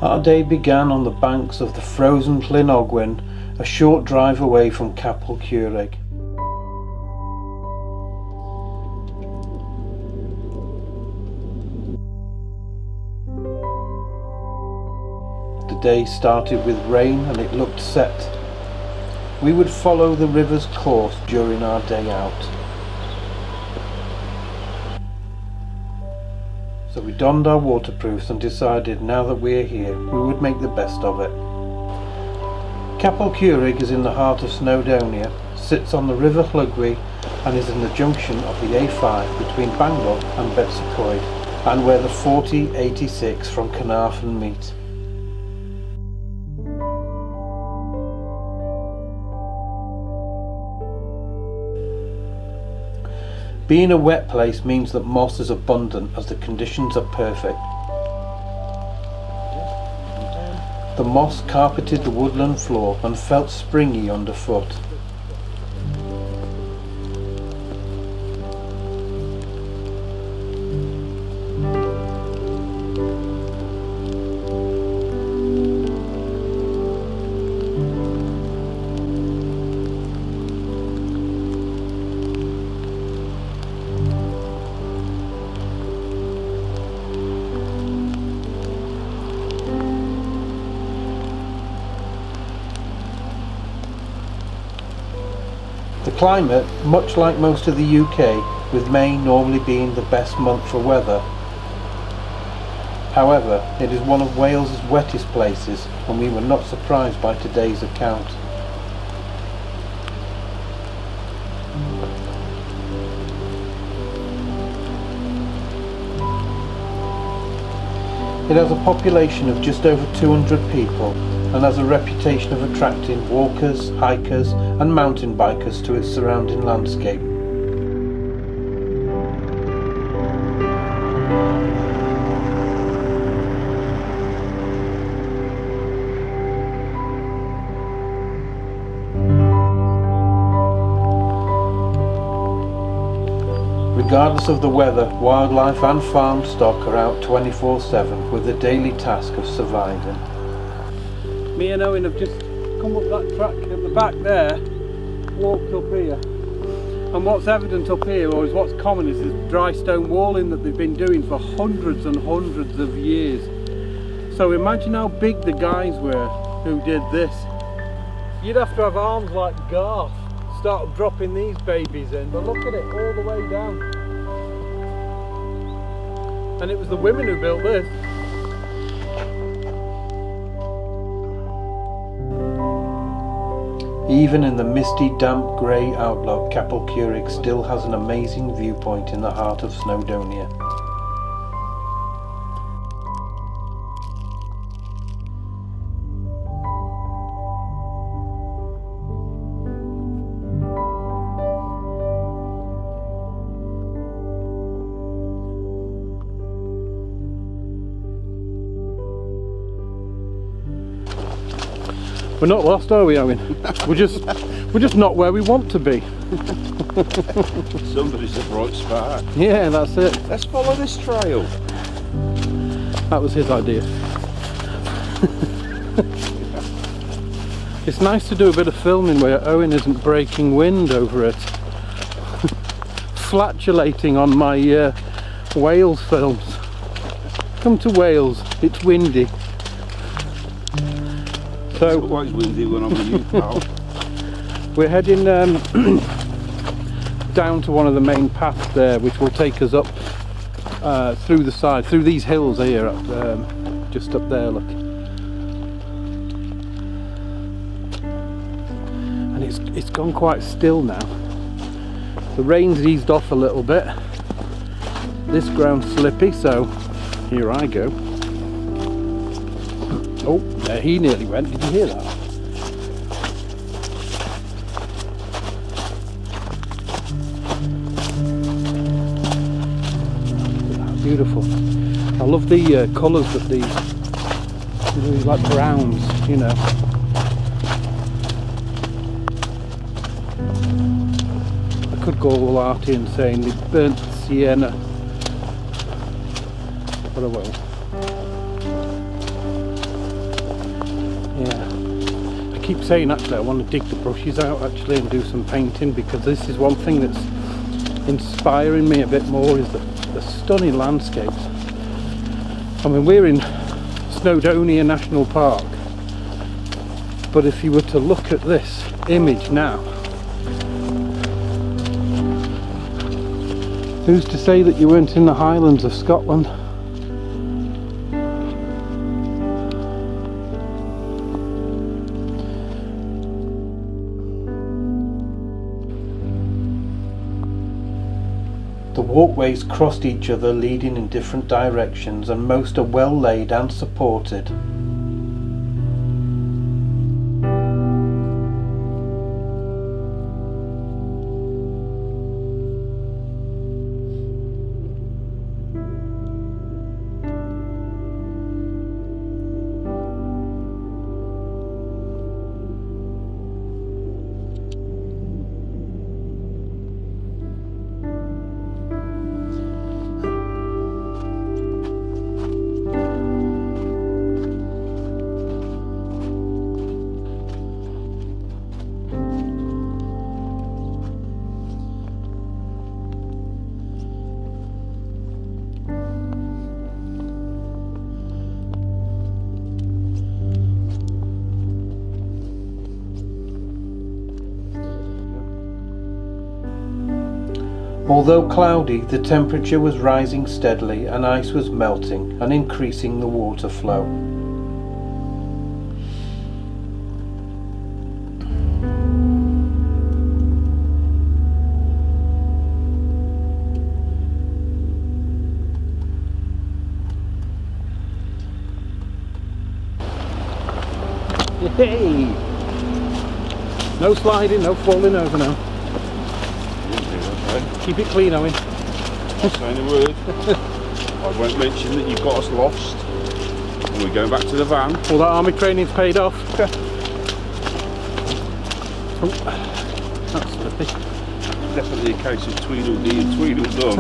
Our day began on the banks of the frozen Llyn Ogwen, a short drive away from Capel Curig. The day started with rain and it looked set. We would follow the river's course during our day out. So we donned our waterproofs and decided now that we're here, we would make the best of it. Capel Curig is in the heart of Snowdonia, sits on the River Llugwy and is in the junction of the A5 between Bangor and Betsacoed, and where the 4086 from Campervan meet. Being a wet place means that moss is abundant as the conditions are perfect. The moss carpeted the woodland floor and felt springy underfoot. The climate, much like most of the UK, with May normally being the best month for weather. However, it is one of Wales's wettest places, and we were not surprised by today's account. It has a population of just over 200 people and has a reputation of attracting walkers, hikers and mountain bikers to its surrounding landscape. Regardless of the weather, wildlife and farm stock are out 24/7 with the daily task of surviving. Me and Owen have just come up that track at the back there, walked up here, and what's evident up here, or is what's common, is this dry stone walling that they've been doing for hundreds and hundreds of years. So imagine how big the guys were who did this. You'd have to have arms like Garth to start dropping these babies in, but look at it all the way down. And it was the women who built this. Even in the misty, damp, grey outlook, Capel Curig still has an amazing viewpoint in the heart of Snowdonia. We're not lost, are we, Owen? We're just not where we want to be. Somebody's a bright spark. Yeah, that's it. Let's follow this trail. That was his idea. It's nice to do a bit of filming where Owen isn't breaking wind over it. Flatulating on my Wales films. Come to Wales, it's windy. So, it's always windy when I'm with you, pal. We're heading down to one of the main paths there, which will take us up through the side, through these hills here, just up there, look. And it's gone quite still now. The rain's eased off a little bit. This ground's slippy, so here I go. Oh, there he nearly went. Did you hear that? Beautiful. I love the colours that these like browns, you know. I could go all arty and saying the burnt sienna, but I won't. keep saying actually I want to dig the brushes out actually and do some painting, because this is one thing that's inspiring me a bit more, is the stunning landscapes. I mean, we're in Snowdonia National Park, but if you were to look at this image now, who's to say that you weren't in the Highlands of Scotland? The walkways crossed each other, leading in different directions, and most are well laid and supported. Although cloudy, the temperature was rising steadily and ice was melting and increasing the water flow. Hey! No sliding, no falling over now. Keep it clean, Owen. Not saying a word. I won't mention that you've got us lost and we're going back to the van. All that army training's paid off. Oh, that's slippy. Definitely a case of Tweedledee and Tweedledum.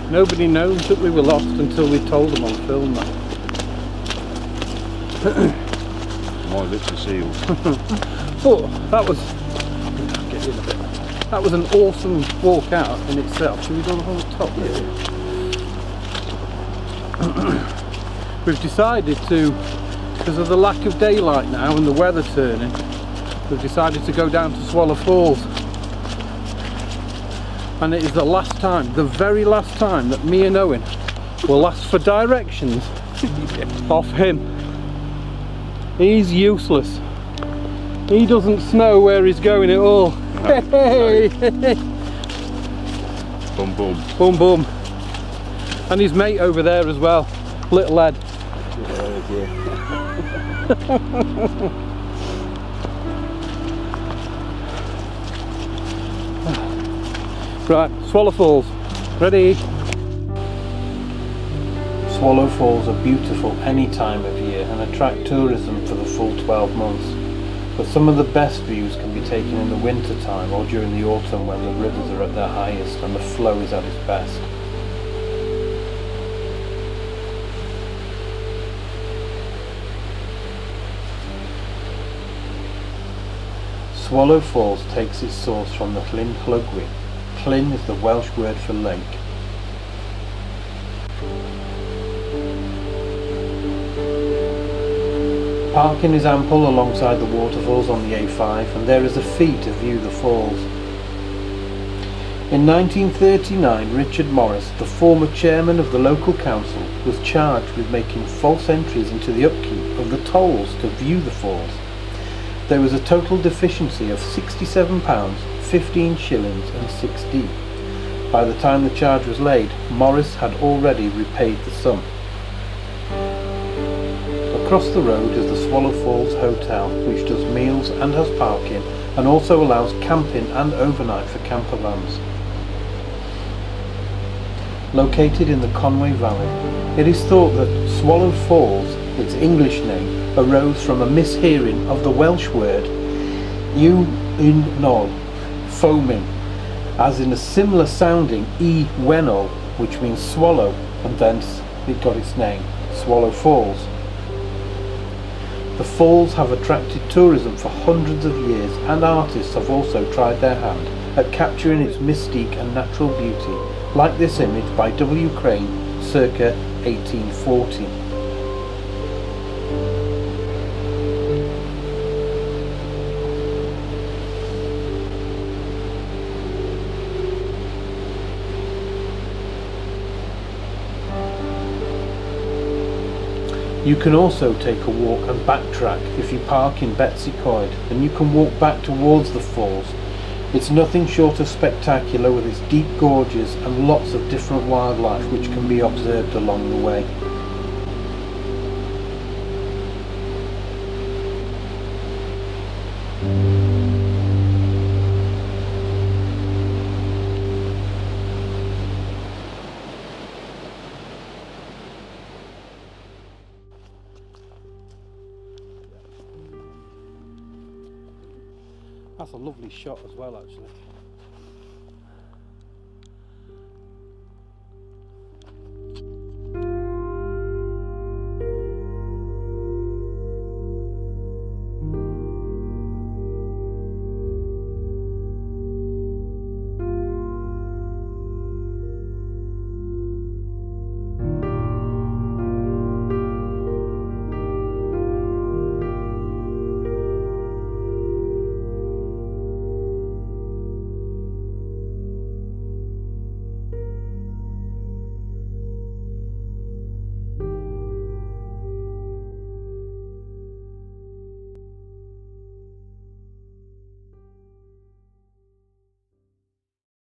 Nobody knows that we were lost until we told them on film. My lips are sealed. But that was... Get in a bit. That was an awesome walk out in itself. Should we go on the top here? We've decided to, because of the lack of daylight now and the weather turning, we've decided to go down to Swallow Falls. And it is the last time, the very last time, that me and Owen will ask for directions off him. He's useless. He doesn't know where he's going at all. Hey! Boom boom. Boom boom. And his mate over there as well, little lad. Right, Swallow Falls. Ready? Swallow Falls are beautiful any time of year and attract tourism for the full 12 months. But some of the best views can be taken in the winter time or during the autumn when the rivers are at their highest and the flow is at its best. Swallow Falls takes its source from the Llyn Llygwy. Llyn is the Welsh word for lake. Parking is ample alongside the waterfalls on the A5, and there is a fee to view the falls. In 1939, Richard Morris, the former chairman of the local council, was charged with making false entries into the upkeep of the tolls to view the falls. There was a total deficiency of £67, 15 shillings and 6d. By the time the charge was laid, Morris had already repaid the sum. Across the road is the Swallow Falls Hotel, which does meals and has parking, and also allows camping and overnight for campervans. Located in the Conway Valley, it is thought that Swallow Falls, its English name, arose from a mishearing of the Welsh word nol, foaming, as in a similar sounding wenol, which means swallow, and thence it got its name, Swallow Falls. The falls have attracted tourism for hundreds of years, and artists have also tried their hand at capturing its mystique and natural beauty, like this image by W. Crane circa 1840. You can also take a walk and backtrack if you park in Betsy Coed, and you can walk back towards the falls. It's nothing short of spectacular, with its deep gorges and lots of different wildlife which can be observed along the way. That's a lovely shot as well, actually.